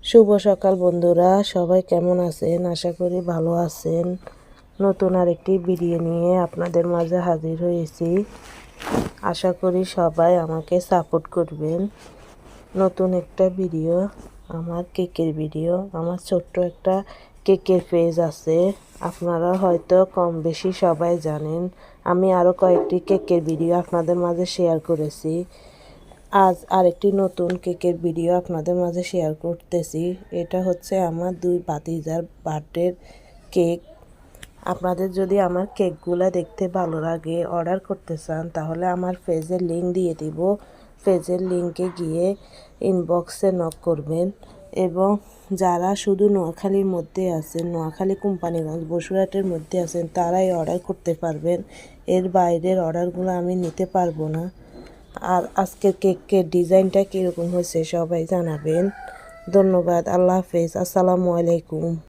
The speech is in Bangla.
শুভ সকাল বন্ধুরা, সবাই কেমন আছেন? আশা করি ভালো আছেন। নতুন আরেকটি ভিডিও নিয়ে আপনাদের মাঝে হাজির হয়েছি। আশা করি সবাই আমাকে সাপোর্ট করবেন। নতুন একটা ভিডিও, আমার কেকের ভিডিও। আমার ছোট্ট একটা কেকের পেজ আছে, আপনারা হয়তো কম বেশি সবাই জানেন। আমি আরও কয়েকটি কেকের ভিডিও আপনাদের মাঝে শেয়ার করেছি। আজ আরেকটি নতুন কেকের ভিডিও আপনাদের মাঝে শেয়ার করতেছি। এটা হচ্ছে আমার দুই ভাতিজার বার্থডের কেক। আপনাদের যদি আমার কেকগুলো দেখতে ভালো লাগে, অর্ডার করতে চান, তাহলে আমার পেজের লিঙ্ক দিয়ে দিব। পেজের লিঙ্কে গিয়ে ইনবক্সে নক করবেন। এবং যারা শুধু নোয়াখালীর মধ্যে আছেন, নোয়াখালী কোম্পানিগঞ্জ বসুরহাটের মধ্যে আছেন, তারাই অর্ডার করতে পারবেন। এর বাইরের অর্ডারগুলো আমি নিতে পারবো না। আর আজকের কেকের ডিজাইনটা কীরকম হয়েছে সবাই জানাবেন। ধন্যবাদ। আল্লাহ হাফেজ। আসসালামু আলাইকুম।